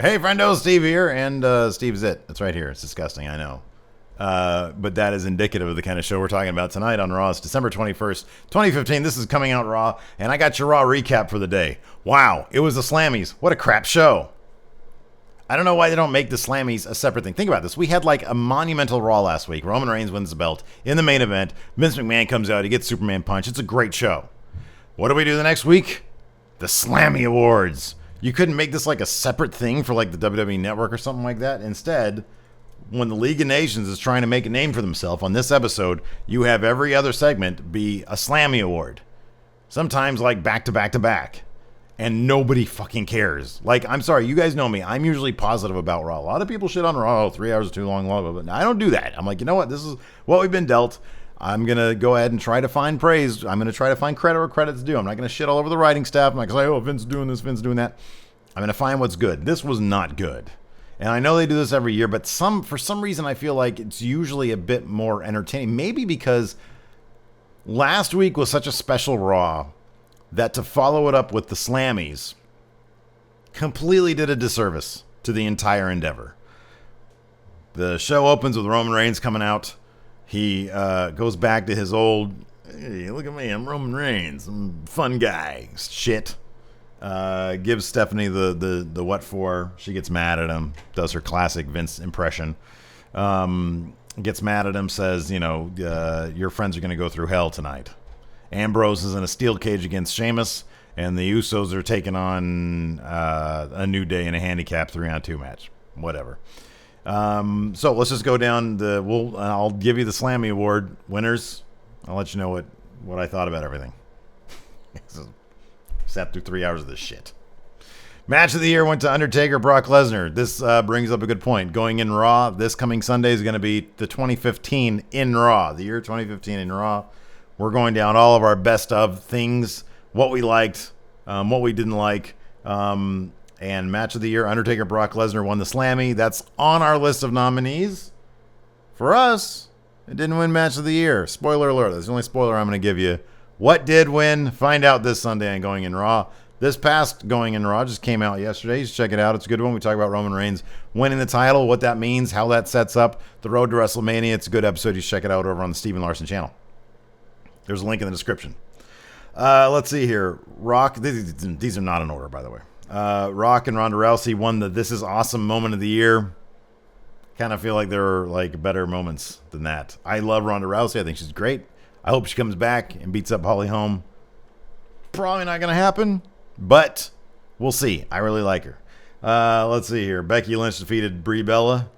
Hey, friendo, Steve here, and Steve's it. It's right here. It's disgusting, I know. But that is indicative of the kind of show we're talking about tonight on Raw. It's December 21st, 2015. This is Coming Out Raw, and I got your Raw recap for the day. Wow, it was the Slammies. What a crap show. I don't know why they don't make the Slammies a separate thing. Think about this. We had like a monumental Raw last week. Roman Reigns wins the belt in the main event. Vince McMahon comes out. He gets Superman punch. It's a great show. What do we do the next week? The Slammy Awards. You couldn't make this like a separate thing for like the WWE Network or something like that. Instead, when the League of Nations is trying to make a name for themselves on this episode, you have every other segment be a Slammy Award. Sometimes like back to back to back. And nobody fucking cares. Like, I'm sorry, you guys know me. I'm usually positive about Raw. A lot of people shit on Raw. 3 hours is too long, but I don't do that. I'm like, you know what? This is what we've been dealt. I'm going to go ahead and try to find praise. I'm going to try to find credit where credit's due. I'm not going to shit all over the writing staff. I'm not going to say, oh, Vince is doing this, Vince is doing that. I'm going to find what's good. This was not good. And I know they do this every year, but for some reason, I feel like it's usually a bit more entertaining. Maybe because last week was such a special Raw that to follow it up with the Slammies completely did a disservice to the entire endeavor. The show opens with Roman Reigns coming out. He goes back to his old, hey, look at me, I'm Roman Reigns, I'm a fun guy, shit. Gives Stephanie the what for. She gets mad at him, does her classic Vince impression. Gets mad at him, says, you know, your friends are going to go through hell tonight. Ambrose is in a steel cage against Sheamus, and the Usos are taking on a New Day in a handicap 3-on-2 match. Whatever. So let's just go down I'll give you the Slammy Award winners. I'll let you know what I thought about everything. Sat through 3 hours of this shit. Match of the year went to Undertaker, Brock Lesnar. This brings up a good point. Going in Raw, this coming Sunday is going to be the 2015 in Raw. The year 2015 in Raw. We're going down all of our best of things, what we liked, what we didn't like. And match of the year, Undertaker, Brock Lesnar won the Slammy. That's on our list of nominees. For us, it didn't win match of the year. Spoiler alert. That's the only spoiler I'm going to give you. What did win? Find out this Sunday on Going in Raw. This past Going in Raw just came out yesterday. You should check it out. It's a good one. We talk about Roman Reigns winning the title, what that means, how that sets up the road to WrestleMania. It's a good episode. You should check it out over on the Steven Larson channel. There's a link in the description. Let's see here. Rock. These are not in order, by the way. Rock and Ronda Rousey won the This Is Awesome moment of the year. Kind of feel like there are like better moments than that. I love Ronda Rousey. I think she's great. I hope she comes back and beats up Holly Holm. Probably not going to happen, but we'll see. I really like her. Let's see here. Becky Lynch defeated Brie Bella.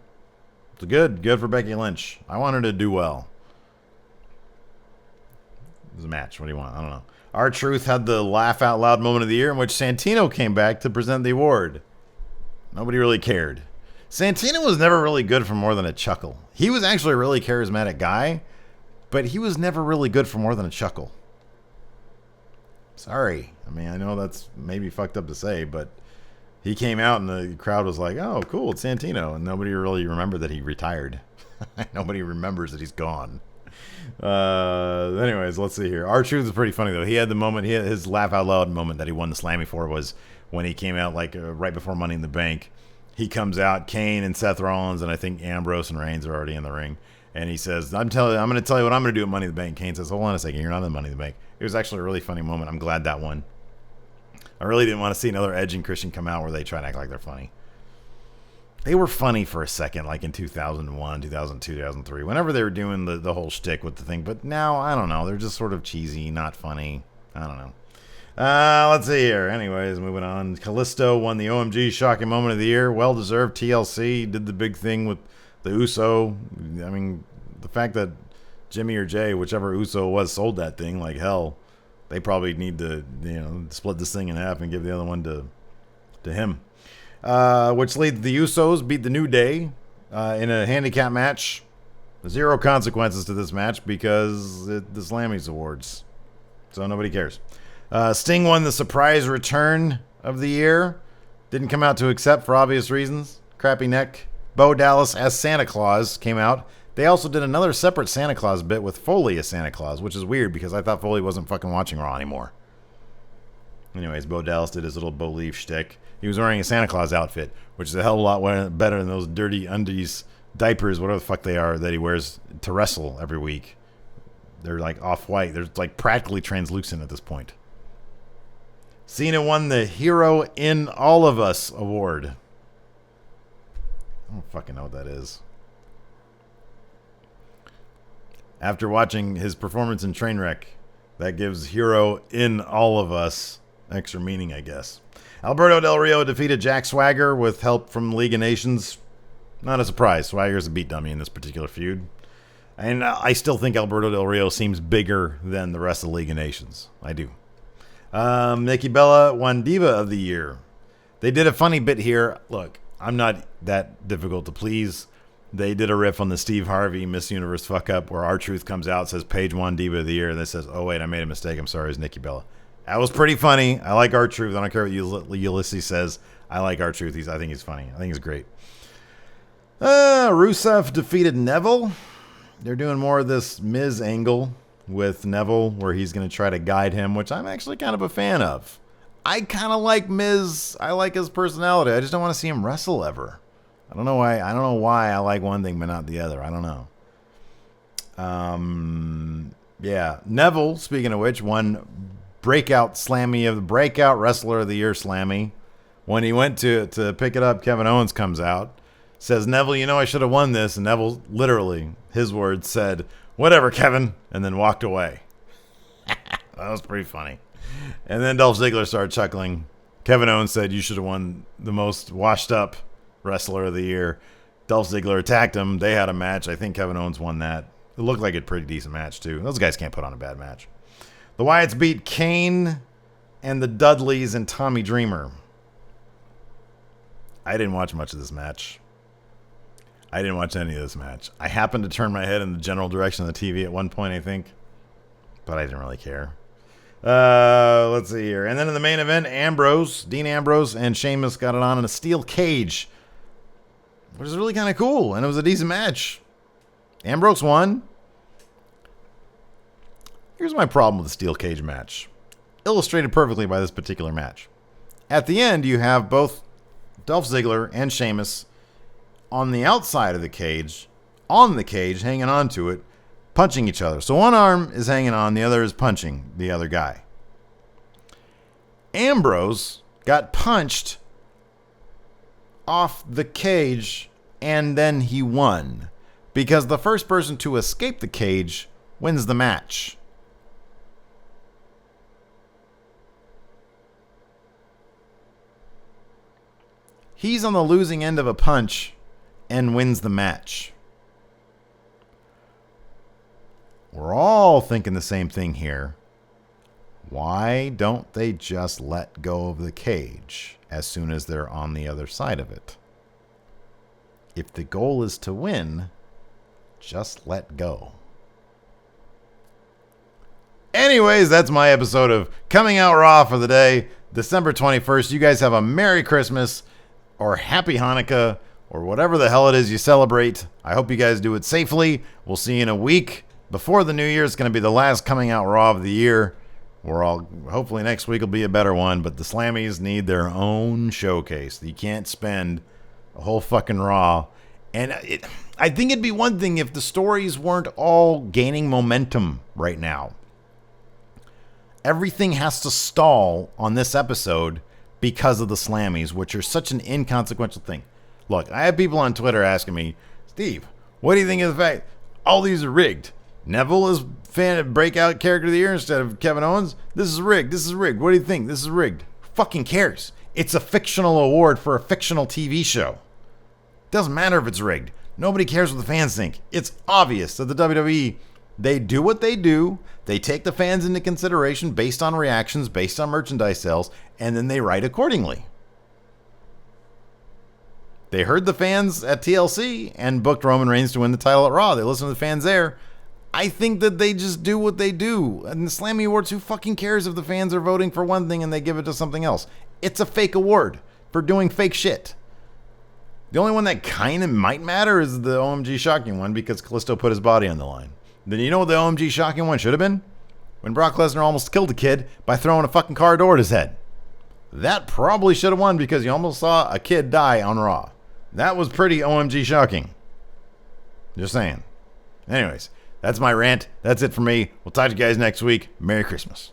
It's good for Becky Lynch. I want her to do well. It was a match. What do you want? I don't know. R-Truth had the laugh out loud moment of the year in which Santino came back to present the award. Nobody really cared. Santino was never really good for more than a chuckle. He was actually a really charismatic guy, but he was never really good for more than a chuckle. Sorry. I mean, I know that's maybe fucked up to say, but he came out and the crowd was like, oh, cool, it's Santino. And nobody really remembered that he retired. Nobody remembers that he's gone. Anyways, let's see here. R-Truth is pretty funny, though. He had the moment, his laugh out loud moment that he won the Slammy for was when he came out like right before Money in the Bank. He comes out, Kane and Seth Rollins, and I think Ambrose and Reigns are already in the ring. And he says, I'm going to tell you what I'm going to do at Money in the Bank. Kane says, hold on a second, you're not in Money in the Bank. It was actually a really funny moment. I'm glad that won. I really didn't want to see another Edge and Christian come out where they try to act like they're funny. They were funny for a second, like in 2001, 2002, 2003, whenever they were doing the whole shtick with the thing. But now, I don't know. They're just sort of cheesy, not funny. I don't know. Let's see here. Anyways, moving on. Kalisto won the OMG Shocking Moment of the Year. Well-deserved. TLC did the big thing with the Uso. I mean, the fact that Jimmy or Jay, whichever Uso was, sold that thing like hell, they probably need to, split this thing in half and give the other one to him. Which leads the Usos beat the New Day in a handicap match. Zero consequences to this match because the Slammies Awards. So nobody cares. Sting won the surprise return of the year. Didn't come out to accept for obvious reasons. Crappy neck. Bo Dallas as Santa Claus came out. They also did another separate Santa Claus bit with Foley as Santa Claus, which is weird because I thought Foley wasn't fucking watching Raw anymore. Anyways, Bo Dallas did his little Bo Leaf shtick. He was wearing a Santa Claus outfit, which is a hell of a lot better than those dirty undies, diapers, whatever the fuck they are, that he wears to wrestle every week. They're like off-white. They're like practically translucent at this point. Cena won the Hero in All of Us award. I don't fucking know what that is. After watching his performance in Trainwreck, that gives Hero in All of Us extra meaning, I guess. Alberto Del Rio defeated Jack Swagger with help from League of Nations. Not a surprise. Swagger's a beat dummy in this particular feud. And I still think Alberto Del Rio seems bigger than the rest of the League of Nations. I do. Nikki Bella won Diva of the Year. They did a funny bit here. Look, I'm not that difficult to please. They did a riff on the Steve Harvey Miss Universe fuck up where R-Truth comes out, says Paige won Diva of the Year, and then says, oh wait, I made a mistake. I'm sorry, it's Nikki Bella. That was pretty funny. I like R-Truth. I don't care what Ulysses says. I like R-Truth. I think he's funny. I think he's great. Rusev defeated Neville. They're doing more of this Miz angle with Neville where he's going to try to guide him, which I'm actually kind of a fan of. I kind of like Miz. I like his personality. I just don't want to see him wrestle ever. I don't know why. I don't know why I like one thing but not the other. I don't know. Yeah. Neville, speaking of which, won Breakout Wrestler of the Year Slammy. When he went to pick it up, Kevin Owens comes out, says, Neville, you know I should have won this. And Neville, literally, his words, said, whatever, Kevin, and then walked away. That was pretty funny. And then Dolph Ziggler started chuckling. Kevin Owens said, you should have won the most washed up Wrestler of the Year. Dolph Ziggler attacked him. They had a match. I think Kevin Owens won that. It looked like a pretty decent match, too. Those guys can't put on a bad match. The Wyatts beat Kane and the Dudleys and Tommy Dreamer. I didn't watch much of this match. I didn't watch any of this match. I happened to turn my head in the general direction of the TV at one point, I think. But I didn't really care. Let's see here. And then in the main event, Dean Ambrose and Sheamus got it on in a steel cage, which is really kind of cool. And it was a decent match. Ambrose won. Here's my problem with the steel cage match, illustrated perfectly by this particular match. At the end, you have both Dolph Ziggler and Sheamus on the outside of the cage, on the cage, hanging on to it, punching each other. So one arm is hanging on, the other is punching the other guy. Ambrose got punched off the cage, and then he won, because the first person to escape the cage wins the match. He's on the losing end of a punch and wins the match. We're all thinking the same thing here. Why don't they just let go of the cage as soon as they're on the other side of it? If the goal is to win, just let go. Anyways, that's my episode of Coming Out Raw for the day, December 21st. You guys have a Merry Christmas or Happy Hanukkah or whatever the hell it is you celebrate. I hope you guys do it safely. We'll see you in a week. Before the new year, it's going to be the last Coming Out Raw of the year. Hopefully next week will be a better one, but the Slammies need their own showcase. You can't spend a whole fucking Raw. And I think it'd be one thing if the stories weren't all gaining momentum right now. Everything has to stall on this episode because of the Slammies, which are such an inconsequential thing. Look, I have people on Twitter asking me, Steve, what do you think of the fact all these are rigged? Neville is breakout character of the year instead of Kevin Owens. This is rigged. This is rigged. What do you think? This is rigged. Fucking cares? It's a fictional award for a fictional TV show. Doesn't matter if it's rigged. Nobody cares what the fans think. It's obvious that the WWE, they do what they do. They take the fans into consideration based on reactions, based on merchandise sales, and then they write accordingly. They heard the fans at TLC and booked Roman Reigns to win the title at Raw. They listened to the fans there. I think that they just do what they do. And the Slammy Awards, who fucking cares if the fans are voting for one thing and they give it to something else? It's a fake award for doing fake shit. The only one that kind of might matter is the OMG Shocking one because Kalisto put his body on the line. Then you know what the OMG Shocking one should have been? When Brock Lesnar almost killed a kid by throwing a fucking car door at his head. that probably should have won because you almost saw a kid die on Raw. That was pretty OMG shocking. Just saying. Anyways, that's my rant. That's it for me. We'll talk to you guys next week. Merry Christmas.